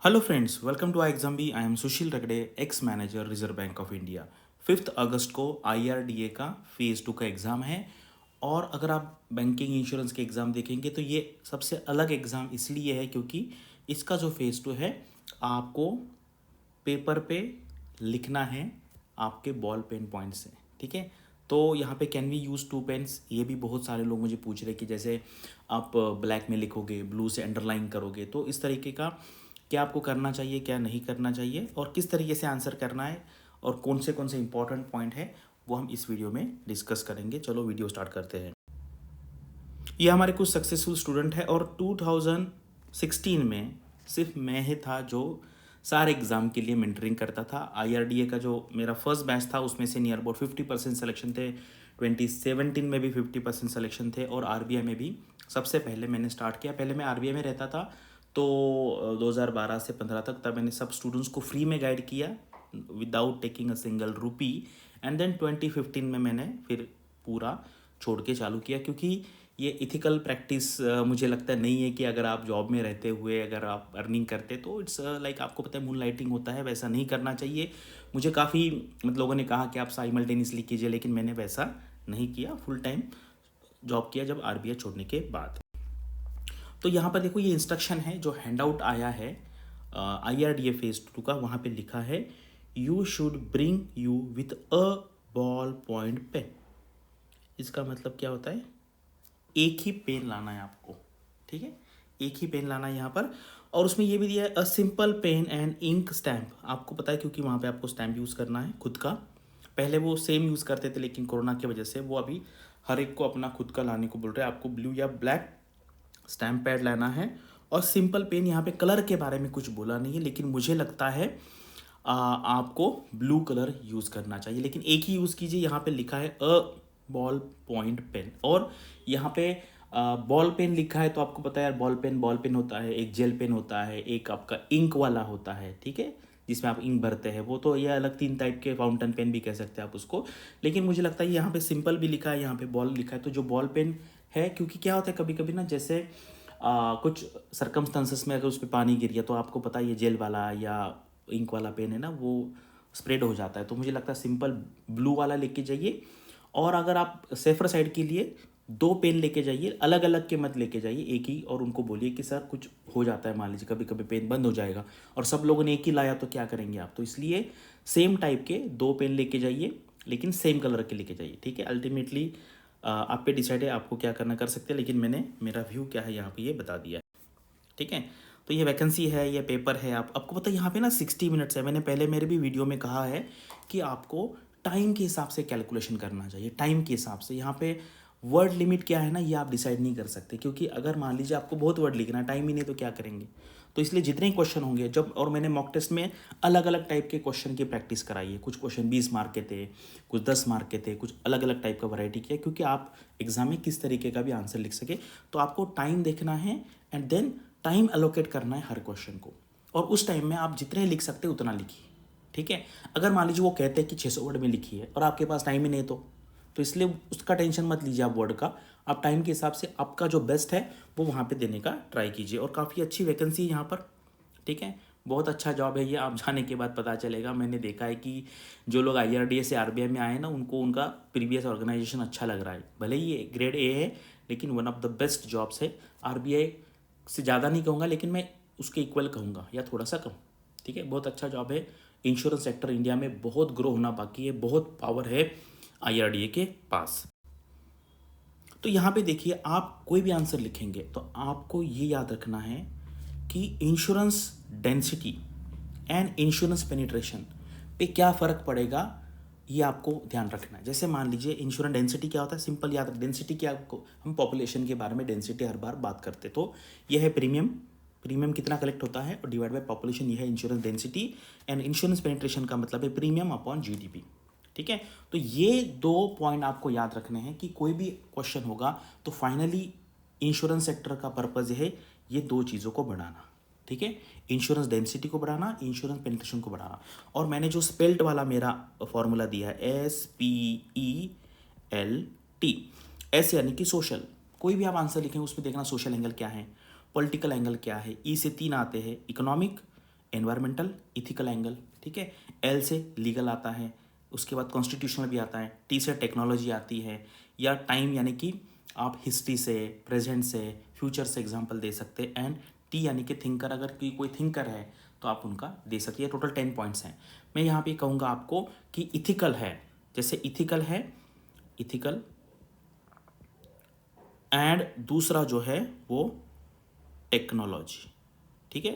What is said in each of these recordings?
Hello friends, welcome to exam B. I am Sushil Ragade, ex manager reserve bank of India. 5 अगस्त को IRDA का phase 2 का exam है। और अगर आप बैंकिंग इंश्योरेंस के एग्ज़ाम देखेंगे तो ये सबसे अलग एग्ज़ाम इसलिए है क्योंकि इसका जो फेज़ 2 है, आपको पेपर पे लिखना है आपके बॉल पेन पॉइंट से। ठीक है, तो यहाँ पे कैन वी यूज़ 2 पेन्स, ये भी बहुत सारे लोग मुझे पूछ रहे कि जैसे आप ब्लैक में लिखोगे, ब्लू से अंडरलाइन करोगे, तो इस तरीके का क्या आपको करना चाहिए, क्या नहीं करना चाहिए, और किस तरीके से आंसर करना है, और कौन से इंपॉर्टेंट पॉइंट है वो हम इस वीडियो में डिस्कस करेंगे। चलो वीडियो स्टार्ट करते हैं। ये हमारे कुछ सक्सेसफुल स्टूडेंट है, और 2016 में सिर्फ मैं ही था जो सारे एग्ज़ाम के लिए मेंटरिंग करता था। IRDA का जो मेरा फर्स्ट बैच था उसमें से नियर अबाउट 50% सिलेक्शन थे। 2017 में भी 50% सिलेक्शन थे, और RBI में भी सबसे पहले मैंने स्टार्ट किया। पहले मैं RBI में रहता था, तो 2012 से 15 तक तब मैंने सब स्टूडेंट्स को फ्री में गाइड किया without taking a single rupee. And then 2015 में मैंने फिर पूरा छोड़ के चालू किया, क्योंकि ये इथिकल प्रैक्टिस मुझे लगता है नहीं है कि अगर आप जॉब में रहते हुए अगर आप अर्निंग करते तो इट्स लाइक आपको पता है मून लाइटिंग होता है, वैसा नहीं करना चाहिए। मुझे काफ़ी लोगों ने कहा कि आप साइमल्टेनियसली कीजिए, लेकिन मैंने वैसा नहीं किया। फुल टाइम जॉब किया जब RBI छोड़ने के बाद। तो यहाँ पर देखो, ये इंस्ट्रक्शन है जो हैंड आउट आया है IRDA फेज 2 का। वहाँ पे लिखा है, you should bring you with a ball point pen. इसका मतलब क्या होता है? एक ही पेन लाना है आपको। ठीक है, एक ही पेन लाना है यहाँ पर। और उसमें ये भी दिया है, a simple pen and ink stamp. आपको पता है क्योंकि वहाँ पे आपको स्टैम्प यूज़ करना है खुद का। पहले वो सेम यूज़ करते थे, लेकिन कोरोना की वजह से वो अभी हर एक को अपना खुद का लाने को बोल रहे हैं। आपको ब्लू या ब्लैक स्टैम्प पैड लाना है। और सिंपल पेन, यहाँ पे कलर के बारे में कुछ बोला नहीं है, लेकिन मुझे लगता है आपको ब्लू कलर यूज़ करना चाहिए, लेकिन एक ही यूज़ कीजिए। यहाँ पे लिखा है अ बॉल पॉइंट पेन, और यहाँ पे बॉल पेन लिखा है, तो आपको पता है यार, बॉल पेन होता है, एक जेल पेन होता है, एक आपका इंक वाला होता है। ठीक है, जिसमें आप इंक भरते हैं, वो तो ये अलग 3 टाइप के, फाउंटेन पेन भी कह सकते हैं आप उसको। लेकिन मुझे लगता है यहाँ पे सिंपल भी लिखा है, यहाँ पे बॉल लिखा है, तो जो बॉल पेन है, क्योंकि क्या होता है कभी कभी ना, जैसे कुछ सरकमस्टांसेस में अगर उस पर पानी गिर गया, तो आपको पता है ये जेल वाला या इंक वाला पेन है ना, वो स्प्रेड हो जाता है। तो मुझे लगता है सिंपल ब्लू वाला लेके जाइए। और अगर आप सेफर साइड के लिए 2 पेन लेके जाइए, अलग अलग के मत लेके जाइए, एक ही। और उनको बोलिए कि सर कुछ हो जाता है, मान लीजिए कभी कभी पेन बंद हो जाएगा, और सब लोगों ने एक ही लाया तो क्या करेंगे आप? तो इसलिए सेम टाइप के 2 पेन लेके जाइए, लेकिन सेम कलर के लेके जाइए। ठीक है, अल्टीमेटली आप पे डिसाइड है आपको क्या करना, कर सकते हैं, लेकिन मैंने मेरा व्यू क्या है यहाँ पे ये बता दिया है। ठीक है, तो ये वैकेंसी है, ये पेपर है। आपको पता है यहाँ पे ना 60 मिनट्स है। मैंने पहले मेरे भी वीडियो में कहा है कि आपको टाइम के हिसाब से कैलकुलेशन करना चाहिए, टाइम के हिसाब से। यहाँ पे वर्ड लिमिट क्या है ना, ये आप डिसाइड नहीं कर सकते, क्योंकि अगर मान लीजिए आपको बहुत वर्ड लिखना है, टाइम ही नहीं, तो क्या करेंगे? तो इसलिए जितने क्वेश्चन होंगे जब, और मैंने मॉक टेस्ट में अलग अलग टाइप के क्वेश्चन की प्रैक्टिस कराई है। कुछ क्वेश्चन 20 मार्क के थे, कुछ 10 मार्क के थे, कुछ अलग अलग टाइप का वैरायटी किया, क्योंकि आप एग्जाम में किस तरीके का भी आंसर लिख सके। तो आपको टाइम देखना है, एंड देन टाइम एलोकेट करना है हर क्वेश्चन को, और उस टाइम में आप जितने लिख सकते उतना लिखिए। ठीक है, अगर मान लीजिए वो कहते हैं कि 600 वर्ड में लिखी है और आपके पास टाइम ही नहीं, तो इसलिए उसका टेंशन मत लीजिए आप वर्ड का। आप टाइम के हिसाब से आपका जो बेस्ट है वो वहाँ पे देने का ट्राई कीजिए। और काफ़ी अच्छी वैकेंसी है यहाँ पर। ठीक है, बहुत अच्छा जॉब है ये। आप जाने के बाद पता चलेगा। मैंने देखा है कि जो लोग IRDA से RBI में आए ना, उनको उनका प्रीवियस ऑर्गेनाइजेशन अच्छा लग रहा है। भले ही ये ग्रेड A है, लेकिन one of the best jobs है। RBI से ज़्यादा नहीं कहूँगा, लेकिन मैं उसके इक्वल कहूँगा, या थोड़ा सा कम। ठीक है, बहुत अच्छा जॉब है। इंश्योरेंस सेक्टर इंडिया में बहुत ग्रो होना बाकी है, बहुत पावर है IRDA के पास। तो यहाँ पे देखिए, आप कोई भी आंसर लिखेंगे तो आपको ये याद रखना है कि insurance density and insurance penetration पे क्या फ़र्क पड़ेगा, ये आपको ध्यान रखना है। जैसे मान लीजिए इंश्योरेंस डेंसिटी क्या होता है, सिंपल याद रख। डेंसिटी क्या, आपको हम पॉपुलेशन के बारे में डेंसिटी हर बार बात करते, तो यह है प्रीमियम। प्रीमियम कितना कलेक्ट होता है और डिवाइड बाय पॉपुलेशन, यह है insurance density. And insurance penetration का मतलब है प्रीमियम अपॉन GDP। ठीक है, तो ये 2 पॉइंट आपको याद रखने हैं कि कोई भी क्वेश्चन होगा तो फाइनली इंश्योरेंस सेक्टर का पर्पज है ये 2 चीज़ों को बढ़ाना। ठीक है, इंश्योरेंस डेंसिटी को बढ़ाना, इंश्योरेंस पेनिट्रेशन को बढ़ाना। और मैंने जो स्पेल्ट वाला मेरा फॉर्मूला दिया है, SPELT, एस यानी कि सोशल। कोई भी आप आंसर लिखें उसमें देखना सोशल एंगल क्या है, पॉलिटिकल एंगल क्या है। ई से 3 आते हैं, इकोनॉमिक, एनवायरमेंटल इथिकल एंगल, ठीक है। एल से लीगल आता है, उसके बाद कॉन्स्टिट्यूशनल भी आता है, टी से टेक्नोलॉजी आती है, या टाइम यानी कि आप हिस्ट्री से, प्रेजेंट से, फ्यूचर से एग्जांपल दे सकते हैं। एंड टी यानी कि थिंकर, अगर कोई थिंकर है तो आप उनका दे सकिए। टोटल 10 पॉइंट्स हैं। मैं यहाँ पे कहूँगा आपको कि इथिकल है, जैसे इथिकल है, इथिकल, एंड दूसरा जो है वो टेक्नोलॉजी, ठीक है।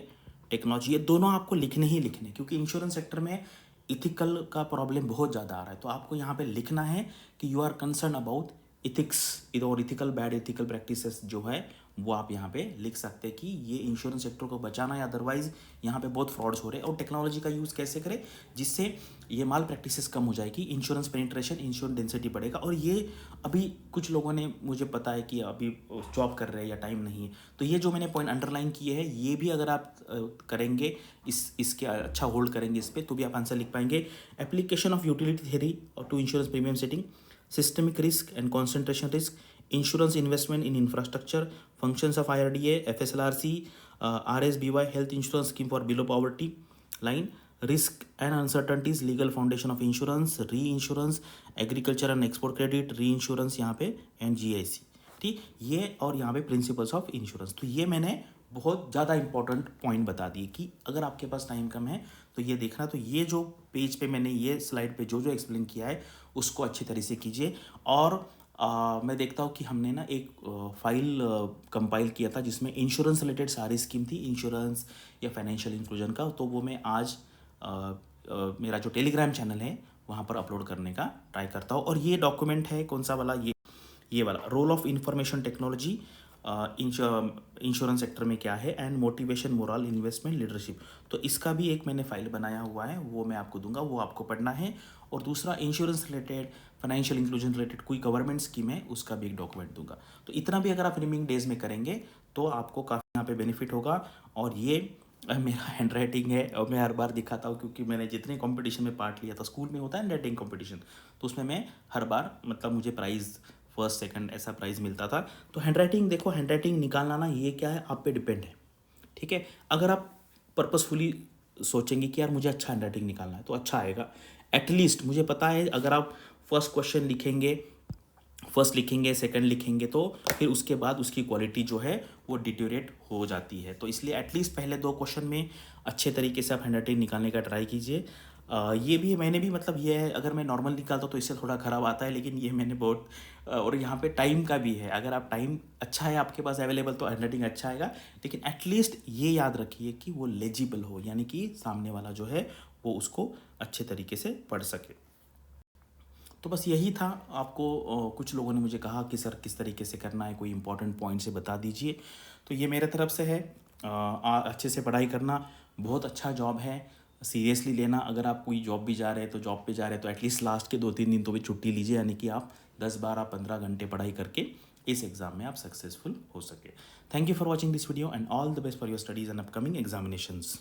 टेक्नोलॉजी, ये दोनों आपको लिखने ही लिखने, क्योंकि इंश्योरेंस सेक्टर में इथिकल का प्रॉब्लम बहुत ज़्यादा आ रहा है। तो आपको यहाँ पे लिखना है कि you are concern about ethics और इथिकल बैड इथिकल प्रैक्टिसेस जो है वो आप यहाँ पे लिख सकते हैं कि ये इंश्योरेंस सेक्टर को बचाना है, अदरवाइज यहाँ पे बहुत फ्रॉड्स हो रहे हैं। और टेक्नोलॉजी का यूज़ कैसे करें जिससे ये माल प्रैक्टिसेस कम हो जाएगी, इंश्योरेंस पेनिट्रेशन, इंश्योरेंस डेंसिटी बढ़ेगा। और ये अभी कुछ लोगों ने मुझे पता है कि अभी जॉब कर रहे हैं या टाइम नहीं है, तो ये जो मैंने पॉइंट अंडरलाइन किए हैं ये भी अगर आप करेंगे, इसके अच्छा होल्ड करेंगे इस पर, तो भी आप आंसर लिख पाएंगे। Application of utility theory to insurance premium setting, systemic risk and concentration risk, insurance investment in infrastructure, functions of IRDA, FSLRC, RSBY health insurance scheme for below poverty line, risk and uncertainties, legal foundation of insurance, reinsurance, agriculture and export credit, reinsurance यहाँ पे, and GIC, ठीक ये। और यहाँ पे principles of insurance. तो ये मैंने बहुत ज़्यादा इंपॉर्टेंट पॉइंट बता दिए कि अगर आपके पास टाइम कम है तो ये देखना। तो ये जो पेज पे मैंने ये स्लाइड पे जो जो एक्सप्लेन किया है उसको अच्छी तरह से कीजिए। और मैं देखता हूँ कि हमने ना एक फाइल कंपाइल किया था जिसमें इंश्योरेंस रिलेटेड सारी स्कीम थी, इंश्योरेंस या फाइनेंशियल इंक्लूजन का, तो वो मैं आज मेरा जो टेलीग्राम चैनल है वहाँ पर अपलोड करने का ट्राई करता हूँ। और ये डॉक्यूमेंट है कौन सा वाला, ये वाला, role of information technology insurance sector में क्या है, and motivation, moral, investment, leadership. तो इसका भी एक मैंने फाइल बनाया हुआ है, वो मैं आपको दूंगा, वो आपको पढ़ना है। और दूसरा insurance related, financial inclusion related कोई गवर्नमेंट स्कीम है उसका भी एक डॉक्यूमेंट दूंगा। तो इतना भी अगर आप रिमेनिंग डेज में करेंगे तो आपको काफ़ी यहाँ पे बेनिफिट होगा। और ये मेरा हैंड राइटिंग है और मैं हर बार दिखाता हूँ, क्योंकि मैंने जितने कंपटीशन में पार्ट लिया था, स्कूल में होता है हैंड राइटिंग कंपटीशन, तो उसमें मैं हर बार मतलब मुझे प्राइज़ फर्स्ट सेकंड ऐसा प्राइज़ मिलता था। तो हैंड राइटिंग देखो, हैंड राइटिंग निकालना ना ये क्या है, आप पे डिपेंड है, ठीक है। अगर आप पर्पसफुली सोचेंगे कि यार मुझे अच्छा हैंड राइटिंग निकालना है तो अच्छा आएगा। एटलीस्ट मुझे पता है अगर आप फर्स्ट क्वेश्चन लिखेंगे, फर्स्ट लिखेंगे, सेकंड लिखेंगे, तो फिर उसके बाद उसकी क्वालिटी जो है वो डिटेरियोरेट हो जाती है। तो इसलिए एटलीस्ट पहले 2 क्वेश्चन में अच्छे तरीके से आप हैंड राइटिंग निकालने का ट्राई कीजिए। ये भी मैंने भी मतलब ये है, अगर मैं नॉर्मल निकालता हूँ तो इससे थोड़ा ख़राब आता है, लेकिन ये मैंने बहुत और यहाँ पे टाइम का भी है, अगर आप टाइम अच्छा है आपके पास अवेलेबल तो हैंड राइटिंग अच्छा आएगा। लेकिन एटलीस्ट ये याद रखिए कि वो लेजिबल हो, यानी कि सामने वाला जो है वो उसको अच्छे तरीके से पढ़ सके। तो बस यही था। आपको कुछ लोगों ने मुझे कहा कि सर किस तरीके से करना है, कोई इंपॉर्टेंट पॉइंट से बता दीजिए। तो ये मेरे तरफ से है। अच्छे से पढ़ाई करना, बहुत अच्छा जॉब है, सीरियसली लेना। अगर आप कोई जॉब भी जा रहे हैं तो जॉब पे जा रहे हैं तो एटलीस्ट लास्ट के 2-3 दिन तो भी छुट्टी लीजिए, यानी कि आप 10-12-15 घंटे पढ़ाई करके इस एग्ज़ाम में आप सक्सेसफुल हो सके। Thank you for watching this video and all the best for your studies and upcoming examinations.